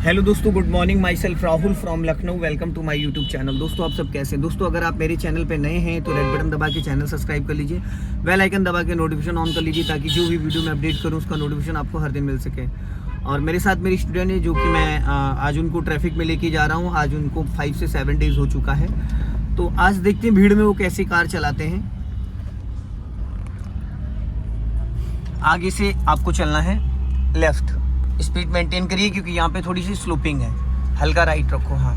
Hello दोस्तों, good morning. Myself Rahul from Lucknow. Welcome to my YouTube channel. दोस्तों आप सब कैसे हैं? दोस्तों अगर आप मेरे चैनल पे नए हैं तो रेड बटन दबा के चैनल सब्सक्राइब कर लीजिए, बेल आइकन दबा के नोटिफिकेशन ऑन कर लीजिए ताकि जो भी वीडियो मैं अपडेट करूं उसका नोटिफिकेशन आपको हर दिन मिल सके। और मेरे साथ मेरी स्टूडेंट है जो कि मैं आज उनको ट्रैफिक में लेके जा रहा हूँ। आज उनको 5 से 7 डेज हो चुका है। तो आज देखते हैं भीड़ में वो कैसी कार चलाते हैं। आगे से आपको चलना है लेफ्ट, स्पीड मेंटेन करिए क्योंकि यहाँ पे थोड़ी सी स्लोपिंग है। हल्का राइट रखो। हाँ,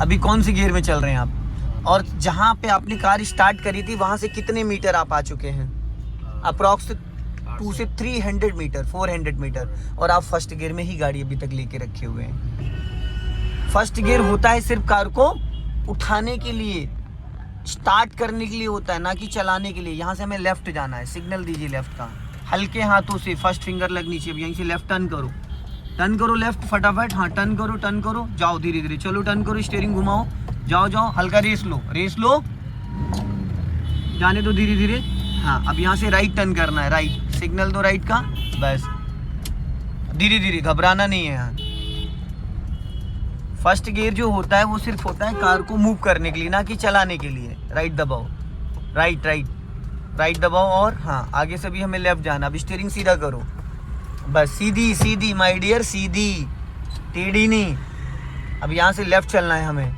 अभी कौन सी गियर में चल रहे हैं आप? और जहाँ पे आपने कार स्टार्ट करी थी वहां से कितने मीटर आप आ चुके हैं? अप्रॉक्स 2 से 300 मीटर, 400 मीटर। और आप फर्स्ट गियर में ही गाड़ी अभी तक लेके रखे हुए हैं। फर्स्ट गियर होता है सिर्फ कार को उठाने के लिए, स्टार्ट करने के लिए होता है, ना कि चलाने के लिए। यहाँ से हमें लेफ्ट जाना है, सिग्नल दीजिए लेफ्ट का। हल्के हाथों से फर्स्ट फिंगर लगनी चाहिए। यहीं से लेफ्ट टर्न करो, टर्न करो लेफ्ट फटाफट। हाँ, टर्न करो, जाओ धीरे धीरे, चलो टर्न करो, स्टीयरिंग घुमाओ, जाओ, हल्का रेस लो, जाने दो धीरे धीरे। हाँ, अब यहाँ से राइट टर्न करना है, राइट सिग्नल दो राइट का, बस धीरे धीरे, घबराना नहीं है। यहाँ फर्स्ट गियर जो होता है वो सिर्फ होता है कार को मूव करने के लिए, ना कि चलाने के लिए। राइट दबाओ, राइट दबाओ। और हाँ, आगे से भी हमें लेफ्ट जाना। अब स्टीयरिंग सीधा करो, बस सीधी माय डियर, सीधी, टेढ़ी नहीं। अब यहाँ से लेफ्ट चलना है हमें।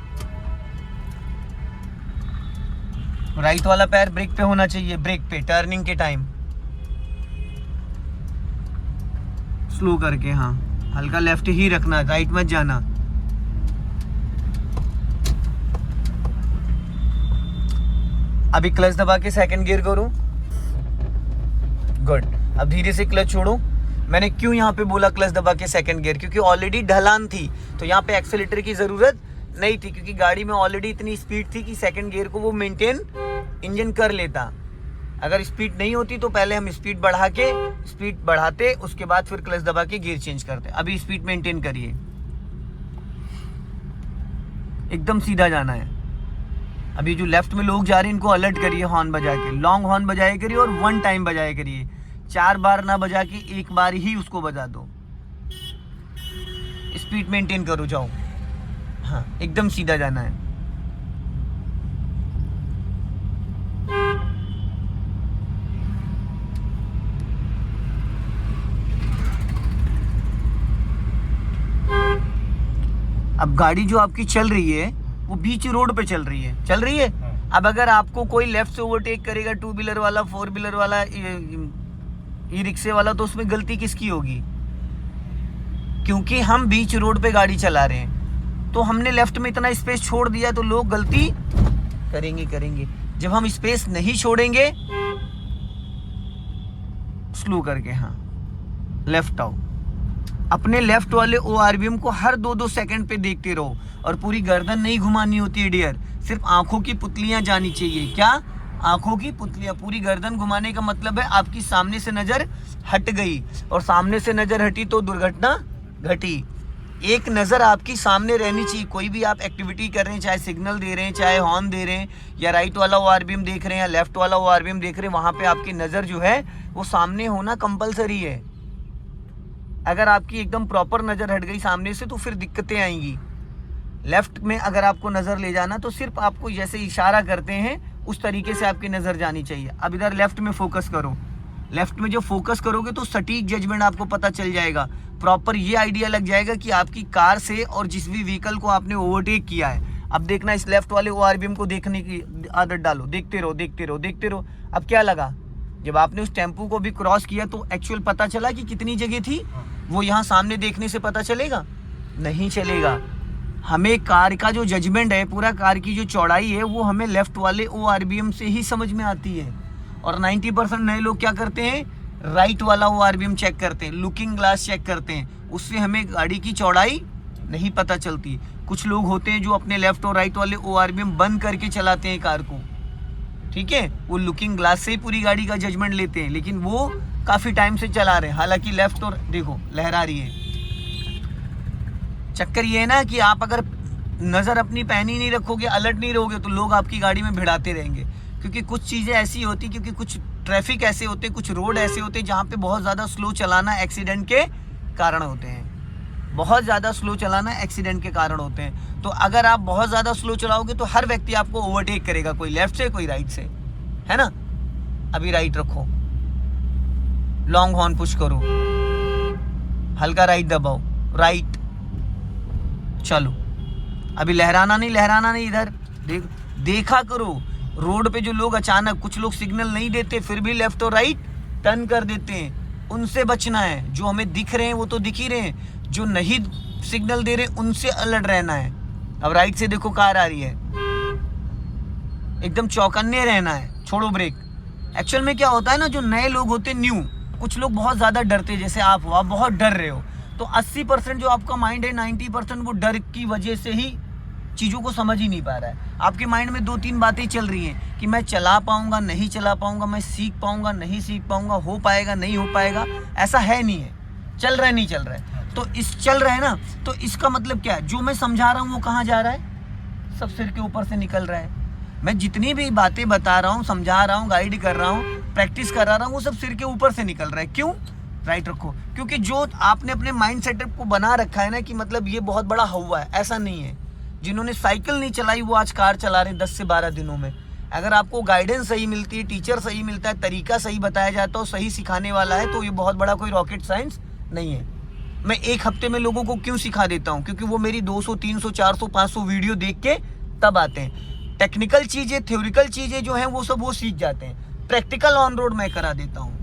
राइट वाला पैर ब्रेक पे होना चाहिए, ब्रेक पे टर्निंग के टाइम। स्लो करके, हाँ, हल्का लेफ्ट ही रखना, राइट मत जाना। अभी क्लच दबा के सेकंड गियर करो, गुड। अब धीरे से क्लच छोड़ो। मैंने क्यों यहाँ पे बोला क्लच दबा के सेकंड गियर? क्योंकि ऑलरेडी ढलान थी तो यहाँ पे एक्सेलेरेटर की जरूरत नहीं थी, क्योंकि गाड़ी में ऑलरेडी इतनी स्पीड थी कि सेकंड गियर को वो मेंटेन इंजन कर लेता। अगर स्पीड नहीं होती तो पहले हम स्पीड बढ़ाते, उसके बाद फिर क्लच दबा के गियर चेंज करते। अभी स्पीड मेंटेन करिए, एकदम सीधा जाना है। अभी जो लेफ्ट में लोग जा रहे हैं इनको अलर्ट करिए, हॉर्न बजा के, लॉन्ग हॉर्न बजाया करिए और 1 टाइम बजाया करिए। 4 बार ना बजा के 1 बार ही उसको बजा दो। स्पीड मेंटेन करो, जाओ। हाँ, एकदम सीधा जाना है। अब गाड़ी जो आपकी चल रही है वो बीच रोड पे चल रही है। अब अगर आपको कोई लेफ्ट से ओवरटेक करेगा, 2 व्हीलर वाला, 4 व्हीलर वाला, ई रिक्शे वाला, तो उसमें गलती किसकी होगी? क्योंकि हम बीच रोड पे गाड़ी चला रहे हैं तो हमने लेफ्ट में इतना स्पेस छोड़ दिया, तो लोग गलती करेंगे। जब हम स्पेस नहीं छोड़ेंगे, स्लो करके, हाँ, लेफ्ट आओ। अपने लेफ्ट वाले ORVM को हर 2-2 सेकंड पे देखते रहो। और पूरी गर्दन नहीं घुमानी होती है डियर, सिर्फ आंखों की पुतलियां जानी चाहिए। क्या? आंखों की पुतलियां। पूरी गर्दन घुमाने का मतलब है आपकी सामने से नजर हट गई, और सामने से नजर हटी तो दुर्घटना घटी। एक नजर आपकी सामने रहनी चाहिए। कोई भी आप एक्टिविटी कर रहे हैं, चाहे सिग्नल दे रहे हैं, चाहे हॉर्न दे रहे हैं, या राइट वाला ORVM देख रहे हैं या लेफ्ट वाला ORVM देख रहे हैं, वहां पे आपकी नजर जो है वो सामने होना कंपलसरी है। अगर आपकी एकदम प्रॉपर नजर हट गई सामने से तो फिर दिक्कतें आएंगी। लेफ्ट में अगर आपको नजर ले जाना तो सिर्फ आपको जैसे इशारा करते हैं उस तरीके से आपकी नजर जानी चाहिए। अब इधर लेफ्ट में फोकस करो। लेफ्ट में जो फोकस करोगे तो सटीक जजमेंट आपको पता चल जाएगा, प्रॉपर ये आइडिया लग जाएगा कि आपकी कार से और जिस भी व्हीकल को आपने ओवरटेक किया है। अब देखना, इस लेफ्ट वाले ORVM को देखने की आदत डालो, देखते रहो। अब क्या लगा? जब आपने उस टेम्पू को भी क्रॉस किया तो एक्चुअल पता चला कि कितनी जगह थी? वो यहाँ सामने देखने से पता चलेगा? नहीं चलेगा। हमें कार का जो जजमेंट है, पूरा कार की जो चौड़ाई है, वो हमें लेफ्ट वाले ORVM से ही समझ में आती है। और 90% नए लोग क्या करते हैं? राइट वाला ORVM चेक करते हैं, लुकिंग ग्लास चेक करते हैं। उससे हमें गाड़ी की चौड़ाई नहीं पता चलती। कुछ लोग होते हैं जो अपने लेफ्ट और राइट वाले ORVM बंद करके चलाते हैं कार को, ठीक है? वो लुकिंग ग्लास से ही पूरी गाड़ी का जजमेंट लेते हैं, लेकिन वो काफी टाइम से चला रहे हैं। हालांकि लेफ्ट और देखो लहरा रही है। चक्कर ये है ना कि आप अगर नजर अपनी पैनी नहीं रखोगे, अलर्ट नहीं रहोगे, तो लोग आपकी गाड़ी में भिड़ाते रहेंगे। क्योंकि कुछ चीजें ऐसी होती, क्योंकि कुछ ट्रैफिक ऐसे होते, कुछ रोड ऐसे होते जहाँ पे बहुत ज़्यादा स्लो चलाना एक्सीडेंट के कारण होते हैं। बहुत ज़्यादा स्लो चलाना एक्सीडेंट के कारण होते हैं। तो अगर आप बहुत ज़्यादा स्लो चलाओगे तो हर व्यक्ति आपको ओवरटेक करेगा, कोई लेफ्ट से कोई राइट से, है ना। अभी राइट रखो, लॉन्ग हॉर्न पुश करो, हल्का राइट दबाओ, राइट, चलो। अभी लहराना नहीं, इधर देखा करो। रोड पे जो लोग अचानक, कुछ लोग सिग्नल नहीं देते फिर भी लेफ्ट और राइट टर्न कर देते हैं, उनसे बचना है। जो हमें दिख रहे हैं वो तो दिख ही रहे हैं, जो नहीं सिग्नल दे रहे उनसे अलर्ट रहना है। अब राइट से देखो कार आ रही है, एकदम चौकन्ने रहना है, छोड़ो ब्रेक। एक्चुअल में क्या होता है ना, जो नए लोग होते हैं, न्यू, कुछ लोग बहुत ज़्यादा डरते, जैसे आप हो, आप बहुत डर रहे हो, तो 80% जो आपका माइंड है, 90% वो डर की वजह से ही चीज़ों को समझ ही नहीं पा रहा है। आपके माइंड में 2-3 बातें चल रही हैं कि मैं चला पाऊंगा नहीं चला पाऊंगा, मैं सीख पाऊंगा नहीं सीख पाऊंगा, हो पाएगा नहीं हो पाएगा। ऐसा है नहीं है, चल रहा है नहीं चल रहा है। तो इस चल रहा है ना, तो इसका मतलब क्या है, जो मैं समझा रहा हूँ वो कहाँ जा रहा है, सब सिर के ऊपर से निकल रहा है। मैं जितनी भी बातें बता रहा हूँ, समझा रहा हूँ, गाइड कर रहा हूँ, प्रैक्टिस करा रहा हूँ, वो सब सिर के ऊपर से निकल रहा है। क्यों? राइट रखो। क्योंकि जो आपने अपने माइंड सेटअप को बना रखा है ना कि मतलब ये बहुत बड़ा हवा है, ऐसा नहीं है। जिन्होंने साइकिल नहीं चलाई वो आज कार चला रहे हैं 10 से 12 दिनों में। अगर आपको गाइडेंस सही मिलती है, टीचर सही मिलता है, तरीका सही बताया जाता है, सही सिखाने वाला है, तो ये बहुत बड़ा कोई रॉकेट साइंस नहीं है। मैं एक हफ्ते में लोगों को क्यों सिखा देता हूँ, क्योंकि वो मेरी 200, 300, 400, 500 वीडियो देख के तब आते हैं। टेक्निकल चीज़ें, थ्योरिकल चीज़ें जो हैं वो सब वो सीख जाते हैं। प्रैक्टिकल ऑन रोड मैं करा देता हूँ।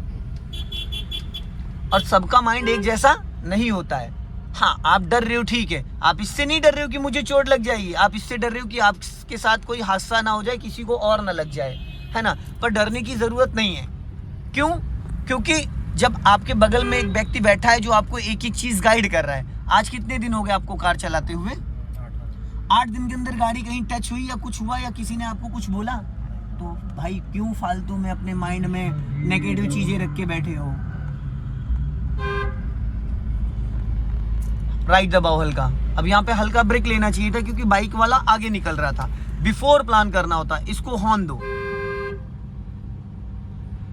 और सबका माइंड एक जैसा नहीं होता है। हाँ, आप डर रहे हो, ठीक है, आप इससे नहीं डर रहे हो कि मुझे चोट लग जाएगी, आप इससे डर रहे हो कि आपके साथ कोई हादसा ना हो जाए, किसी को और ना लग जाए, है ना। पर डरने की ज़रूरत नहीं है। क्यों? क्योंकि जब आपके बगल में एक व्यक्ति बैठा है जो आपको एक एक चीज़ गाइड कर रहा है। आज कितने दिन हो गए आपको कार चलाते हुए? 8 दिन के अंदर गाड़ी कहीं टच हुई या कुछ हुआ या किसी ने आपको कुछ बोला? तो भाई क्यों फालतू में अपने माइंड में नेगेटिव चीज़ें रख के बैठे हो? राइट दबाओ हल्का। अब यहाँ पे हल्का ब्रेक लेना चाहिए था क्योंकि बाइक वाला आगे निकल रहा था। बिफोर प्लान करना होता, इसको हॉर्न दो,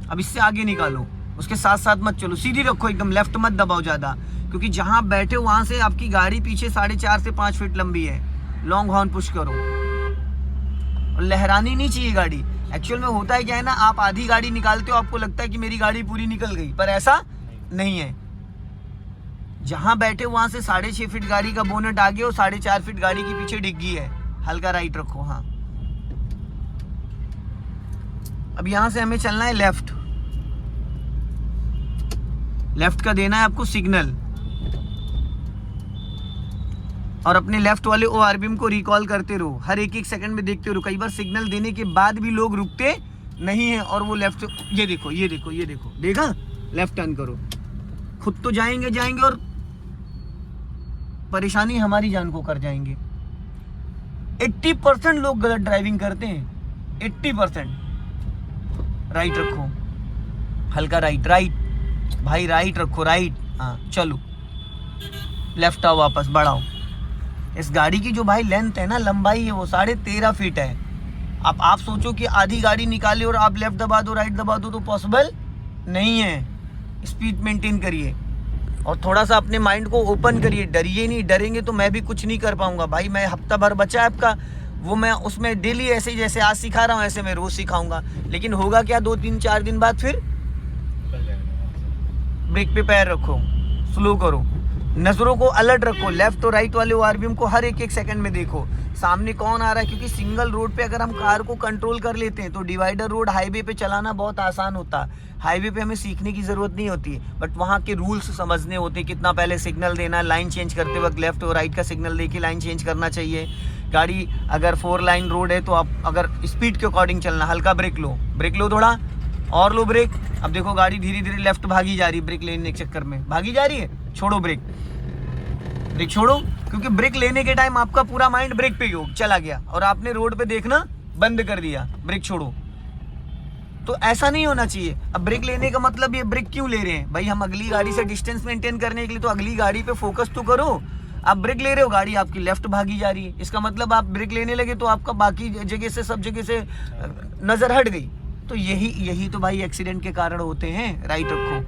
अब इससे आगे निकालो, उसके साथ साथ मत चलो, सीधी रखो एकदम, लेफ्ट मत दबाओ ज़्यादा, क्योंकि जहाँ बैठे वहाँ से आपकी गाड़ी पीछे 4.5 से 5 फीट लंबी है। लॉन्ग हॉर्न पुश करो और लहरानी नहीं चाहिए गाड़ी। एक्चुअल में होता है क्या है ना, आप आधी गाड़ी निकालते हो, आपको लगता है कि मेरी गाड़ी पूरी निकल गई, पर ऐसा नहीं है। जहां बैठे वहां से 6.5 फीट गाड़ी का बोनट आगे और 4.5 फीट गाड़ी के पीछे डिग्गी है। हल्का राइट रखो। हाँ, अब यहां से हमें चलना है लेफ्ट। लेफ्ट का देना है आपको सिग्नल और अपने लेफ्ट वाले ORBM को रिकॉल करते रहो, हर एक सेकंड में देखते रहो। कई बार सिग्नल देने के बाद भी लोग रुकते नहीं है और वो लेफ्ट, ये देखो ये देखो ये देखो, देखा, लेफ्ट टर्न करो। खुद तो जाएंगे और परेशानी हमारी जान को कर जाएंगे। 80% लोग गलत ड्राइविंग करते हैं, 80%। राइट रखो, हल्का राइट, राइट भाई, राइट रखो, राइट। हाँ चलो, लेफ्ट आओ, वापस बढ़ाओ। इस गाड़ी की जो भाई लेंथ है ना, लंबाई है, वो 13.5 फीट है। अब आप सोचो कि आधी गाड़ी निकाले और आप लेफ्ट दबा दो, राइट दबा दो, तो पॉसिबल नहीं है। स्पीड मेंटेन करिए और थोड़ा सा अपने माइंड को ओपन करिए। डरिए नहीं, डरेंगे तो मैं भी कुछ नहीं कर पाऊंगा। भाई मैं हफ्ता भर बचा है आपका, वो मैं उसमें डेली ऐसे ही जैसे आज सिखा रहा हूँ ऐसे मैं रोज सिखाऊंगा। लेकिन होगा क्या, 2-3-4 दिन बाद फिर ब्रेक पे पैर रखो, स्लो करो, नजरों को अलर्ट रखो। लेफ्ट और राइट वाले ORBM को हर एक सेकंड में देखो, सामने कौन आ रहा है। क्योंकि सिंगल रोड पे अगर हम कार को कंट्रोल कर लेते हैं तो डिवाइडर रोड, हाईवे पे चलाना बहुत आसान होता है। हाईवे पे हमें सीखने की ज़रूरत नहीं होती है, बट वहाँ के रूल्स समझने होते हैं। कितना पहले सिग्नल देना, लाइन चेंज करते वक्त लेफ्ट और राइट का सिग्नल देके लाइन चेंज करना चाहिए। गाड़ी अगर 4 लाइन रोड है तो आप अगर स्पीड के अकॉर्डिंग चलना, हल्का ब्रेक लो थोड़ा और लो ब्रेक। अब देखो गाड़ी धीरे धीरे लेफ्ट भागी जा रही है, ब्रेक लेने के चक्कर में भागी जा रही है। छोड़ो ब्रेक छोड़ो, क्योंकि ब्रेक लेने के टाइम आपका पूरा माइंड ब्रेक पे ही चला गया और आपने रोड पे देखना बंद कर दिया। ब्रेक छोड़ो, तो ऐसा नहीं होना चाहिए। अब ब्रेक लेने का मतलब ये ब्रेक क्यों ले रहे हैं भाई, हम अगली गाड़ी से डिस्टेंस मेंटेन करने के लिए, तो अगली गाड़ी पे फोकस तो करो। आप ब्रेक ले रहे हो, गाड़ी आपकी लेफ्ट भागी जा रही है, इसका मतलब आप ब्रेक लेने लगे तो आपका बाकी जगह से, सब जगह से नजर हट गई। तो यही तो भाई एक्सीडेंट के कारण होते हैं। राइट रखो,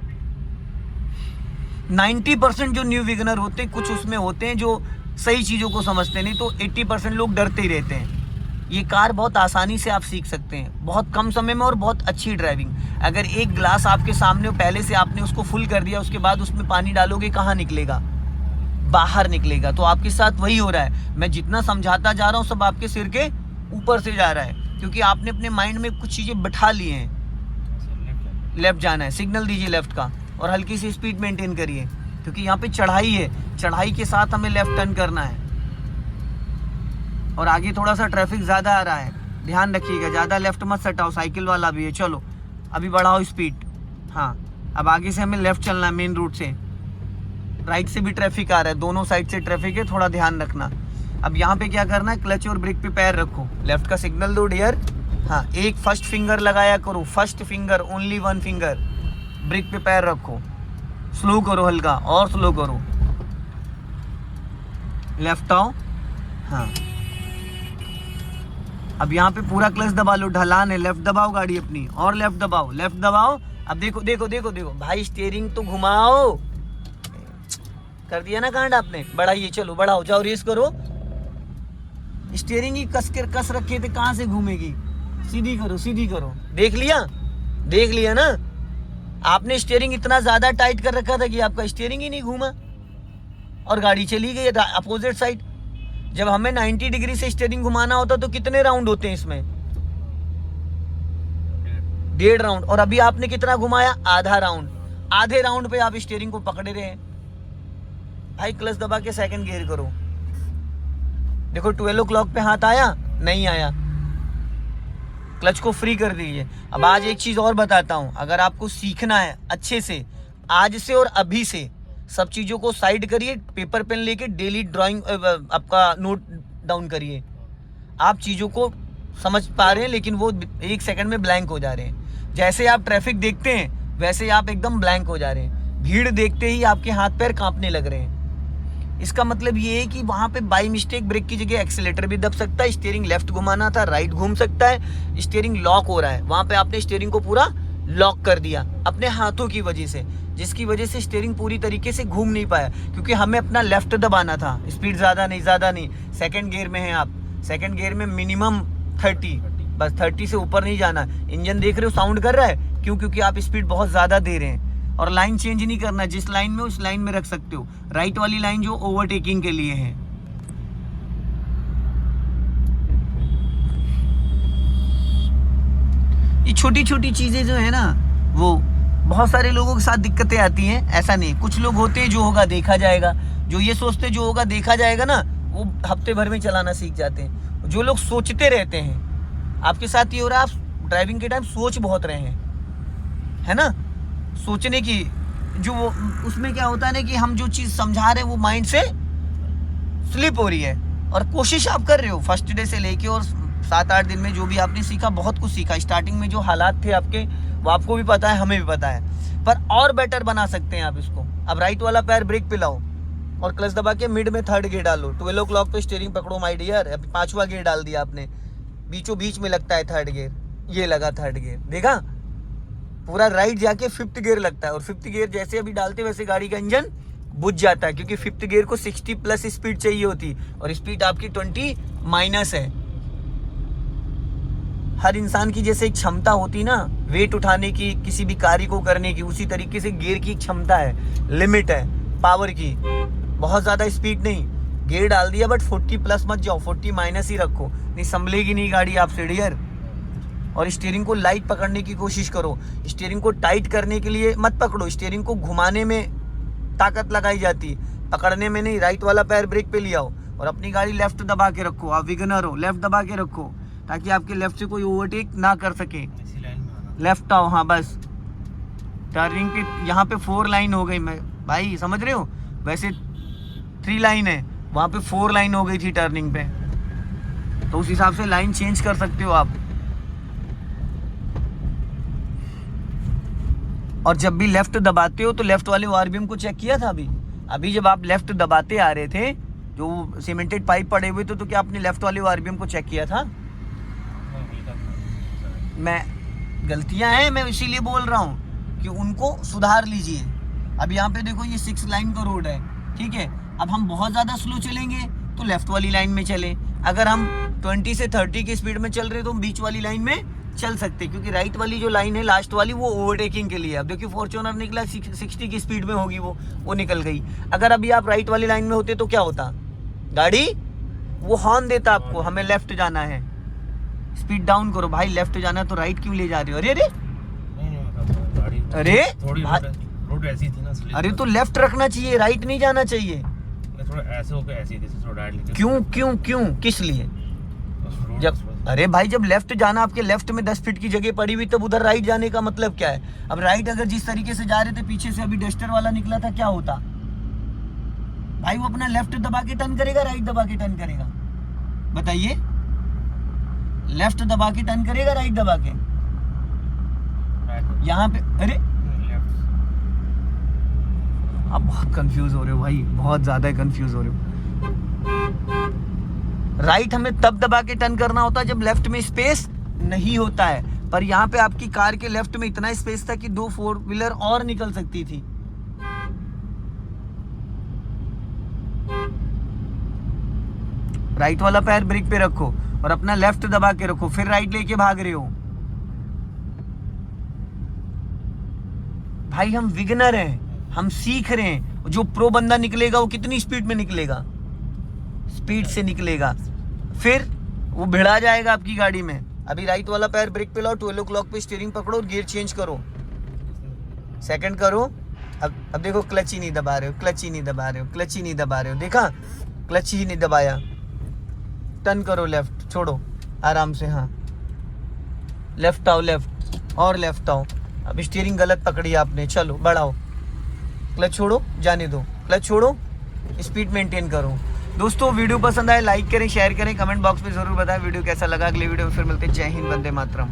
90% जो न्यू विगनर होते हैं, कुछ उसमें होते हैं जो सही चीज़ों को समझते नहीं, तो 80% लोग डरते ही रहते हैं। ये कार बहुत आसानी से आप सीख सकते हैं, बहुत कम समय में और बहुत अच्छी ड्राइविंग। अगर एक ग्लास आपके सामने पहले से आपने उसको फुल कर दिया, उसके बाद उसमें पानी डालोगे, कहाँ निकलेगा? बाहर निकलेगा। तो आपके साथ वही हो रहा है। मैं जितना समझाता जा रहा हूँ सब आपके सिर के ऊपर से जा रहा है, क्योंकि आपने अपने माइंड में कुछ चीज़ें बैठा ली हैं। लेफ्ट जाना है, सिग्नल दीजिए लेफ्ट का और हल्की सी स्पीड मेंटेन करिए, क्योंकि यहाँ पे चढ़ाई है, चढ़ाई के साथ हमें लेफ्ट टर्न करना है। और आगे थोड़ा सा ट्रैफिक ज़्यादा आ रहा है, ध्यान रखिएगा, ज़्यादा लेफ्ट मत सटाओ, साइकिल वाला भी है। चलो अभी बढ़ाओ स्पीड। हाँ, अब आगे से हमें लेफ्ट चलना है मेन रूट से। राइट से भी ट्रैफिक आ रहा है, दोनों साइड से ट्रैफिक है, थोड़ा ध्यान रखना। अब यहाँ पे क्या करना है, क्लच और ब्रेक पे पैर रखो, लेफ्ट का सिग्नल दो डियर। हाँ, एक फर्स्ट फिंगर लगाया करो, first finger, only one finger. Brake पे पैर रखो, स्लो करो, हल्का और स्लो करो, लेफ्ट आओ। हाँ, अब यहाँ पे पूरा क्लच दबा लो, ढलान है, लेफ्ट दबाओ गाड़ी अपनी और लेफ्ट दबाओ, लेफ्ट दबाओ। अब देखो देखो देखो देखो भाई, स्टीयरिंग तो घुमाओ। कर दिया ना कांड आपने, बढ़ाइए, चलो बढ़ाओ, जाओ रेस करो। स्टीयरिंग ही कस रखे थे, कहाँ से घूमेगी? सीधी करो, सीधी करो। देख लिया, देख लिया ना? आपने स्टीयरिंग इतना ज्यादा टाइट कर रखा था कि आपका स्टीयरिंग ही नहीं घूमा और गाड़ी चली गई अपोजिट साइड। जब हमें 90 डिग्री से स्टीयरिंग घुमाना होता तो कितने राउंड होते हैं इसमें? 1.5 राउंड। और अभी आपने कितना घुमाया? आधा राउंड। आधे राउंड पे आप स्टीयरिंग को पकड़े रहे हैं। भाई क्लच दबा के सेकंड गियर करो। देखो 12 o'clock पे हाथ आया? नहीं आया। क्लच को फ्री कर दीजिए। अब आज एक चीज और बताता हूं, अगर आपको सीखना है अच्छे से, आज से और अभी से सब चीजों को साइड करिए, पेपर पेन लेके डेली ड्राइंग आपका नोट डाउन करिए। आप चीजों को समझ पा रहे हैं, लेकिन वो 1 सेकंड में ब्लैंक हो जा रहे हैं। जैसे आप ट्रैफिक देखते हैं वैसे आप एकदम ब्लैंक हो जा रहे हैं। भीड़ देखते ही आपके हाथ पैर कांपने लग रहे हैं। इसका मतलब ये है कि वहां पे बाई मिस्टेक ब्रेक की जगह एक्सीलेटर भी दब सकता है, स्टीयरिंग लेफ्ट घुमाना था राइट घूम सकता है, स्टीयरिंग लॉक हो रहा है, वहां पे आपने स्टीयरिंग को पूरा लॉक कर दिया अपने हाथों की वजह से, जिसकी वजह से स्टीयरिंग पूरी तरीके से घूम नहीं पाया, क्योंकि हमें अपना लेफ्ट दबाना था। स्पीड ज्यादा नहीं। सेकंड गियर में है आप, सेकंड गियर में मिनिमम 30, बस 30 से ऊपर नहीं जाना। इंजन देख रहे हो साउंड कर रहा है, क्यों? क्योंकि आप स्पीड बहुत ज्यादा दे रहे हैं। और लाइन चेंज नहीं करना, जिस लाइन में उस लाइन में रख सकते हो। राइट वाली लाइन जो ओवरटेकिंग के लिए है। ये छोटी छोटी चीजें जो है ना, वो बहुत सारे लोगों के साथ दिक्कतें आती हैं। ऐसा नहीं, कुछ लोग होते हैं जो होगा देखा जाएगा, जो ये सोचते जो होगा देखा जाएगा ना, वो हफ्ते भर में चलाना सीख जाते हैं। जो लोग सोचते रहते हैं, आपके साथ ये हो रहा है, आप ड्राइविंग के टाइम सोच बहुत रहे हैं, है ना? सोचने की जो वो, उसमें क्या होता है ना कि हम जो चीज समझा रहे हैं वो माइंड से स्लिप हो रही है। और कोशिश आप कर रहे हो फर्स्ट डे से लेके, और 7-8 दिन में जो भी आपने सीखा, बहुत कुछ सीखा। स्टार्टिंग में जो हालात थे आपके, वो आपको भी पता है, हमें भी पता है, पर और बेटर बना सकते हैं आप इसको। अब राइट वाला पैर ब्रेक पे लाओ और क्लच दबा के मिड में थर्ड गियर डालो। 12 o'clock पे स्टीयरिंग पकड़ो माय डियर। अभी 5वां गियर डाल दिया आपने, बीचों बीच में लगता है थर्ड गियर, ये लगा थर्ड गियर, देखा? पूरा राइट जाके 5th गियर लगता है, और 5th गियर जैसे अभी डालते वैसे गाड़ी का इंजन बुझ जाता है, क्योंकि 5th गियर को 60 प्लस स्पीड चाहिए होती, और स्पीड आपकी 20 माइनस है। हर इंसान की जैसे एक क्षमता होती ना वेट उठाने की, किसी भी कार्य को करने की, उसी तरीके से गियर की क्षमता है, लिमिट है पावर की। बहुत ज्यादा स्पीड नहीं, गियर डाल दिया बट 40 प्लस मत जाओ, 40 माइनस ही रखो, नहीं संभलेगी नहीं गाड़ी आपसे डियर। और स्टीयरिंग को लाइट पकड़ने की कोशिश करो। स्टीयरिंग को टाइट करने के लिए मत पकड़ो, स्टीयरिंग को घुमाने में ताकत लगाई जाती है, पकड़ने में नहीं। राइट वाला पैर ब्रेक पे ले आओ और अपनी गाड़ी लेफ्ट दबा के रखो। आप विगनर हो, लेफ्ट दबा के रखो ताकि आपके लेफ्ट से कोई ओवरटेक ना कर सके। लेफ्ट आओ, हाँ बस। टर्निंग पे यहाँ पे 4 लाइन हो गई, मैं भाई समझ रहे हो? वैसे 3 लाइन है, वहाँ पे 4 लाइन हो गई थी टर्निंग पे, तो उस हिसाब से लाइन चेंज कर सकते हो आप। और जब भी लेफ्ट दबाते हो तो लेफ्ट वाले आरबीएम को चेक किया था? अभी जब आप लेफ्ट दबाते आ रहे थे, जो सीमेंटेड पाइप पड़े हुए थे, तो क्या आपने लेफ्ट वाले आरबीएम को चेक किया था? मैं गलतियां हैं, मैं इसीलिए बोल रहा हूँ कि उनको सुधार लीजिए। अब यहाँ पे देखो ये 6 लाइन का रोड है, ठीक है। अब हम बहुत ज़्यादा स्लो चलेंगे तो लेफ्ट वाली लाइन में चले, अगर हम 20 से 30 की स्पीड में चल रहे तो हम बीच वाली लाइन में चल सकते, क्योंकि राइट वाली जो लाइन है लास्ट वाली वो ओवरटेकिंग के लिए। अब देखिए फॉर्च्यूनर निकला 60 की स्पीड में होगी, वो निकल गई। अगर अभी आप राइट वाली लाइन में होते तो क्या होता, गाड़ी वो हॉर्न देता आपको, हमें लेफ्ट जाना है, स्पीड डाउन करो भाई, लेफ्ट जाना है तो राइट क्यों ले जा रहे हो? अरे अरे अरे थोड़ी रोड ऐसी थी ना, अरे तो लेफ्ट रखना चाहिए, राइट नहीं जाना चाहिए। थोड़ा ऐसे होकर ऐसी थी, थोड़ा राइट। क्यों किस लिए? जब अरे भाई जब लेफ्ट जाना, आपके लेफ्ट में 10 फीट की जगह पड़ी हुई, तब उधर राइट जाने का मतलब क्या है? अब राइट अगर जिस तरीके से जा रहे थे, पीछे से अभी डस्टर वाला निकला था, क्या होता भाई? वो अपना लेफ्ट दबा के टर्न करेगा, राइट दबा के टर्न करेगा? बताइए, लेफ्ट दबा के टर्न करेगा, राइट दबा के? यहाँ पे अरे आप बहुत कंफ्यूज हो रहे हो भाई, बहुत ज्यादा कंफ्यूज हो रहे हो। राइट हमें तब दबा के टर्न करना होता है जब लेफ्ट में स्पेस नहीं होता है, पर यहाँ पे आपकी कार के लेफ्ट में इतना स्पेस था कि 2 4 व्हीलर और निकल सकती थी। राइट वाला पैर ब्रेक पे रखो और अपना लेफ्ट दबा के रखो, फिर राइट लेके भाग रहे हो भाई। हम विगनर हैं, हम सीख रहे हैं। जो प्रो बंदा निकलेगा वो कितनी स्पीड में निकलेगा? स्पीड से निकलेगा, फिर वो भिड़ा जाएगा आपकी गाड़ी में। अभी राइट वाला पैर ब्रेक पे लाओ, 12 o'clock पे स्टीयरिंग पकड़ो और गियर चेंज करो, सेकंड करो। अब देखो क्लच ही नहीं दबा रहे हो, क्लच ही नहीं दबा रहे हो, क्लच ही नहीं दबा रहे हो, देखा क्लच ही नहीं दबाया। टर्न करो लेफ्ट, छोड़ो आराम से, हाँ लेफ्ट आओ, लेफ्ट और लेफ्ट आओ। अब स्टीयरिंग गलत पकड़ी आपने, चलो बढ़ाओ, क्लच छोड़ो, जाने दो, क्लच छोड़ो, स्पीड मेंटेन करो। दोस्तों वीडियो पसंद आए लाइक करें, शेयर करें, कमेंट बॉक्स में जरूर बताएं वीडियो कैसा लगा। अगले वीडियो में फिर मिलते हैं। जय हिंद, वंदे मातरम।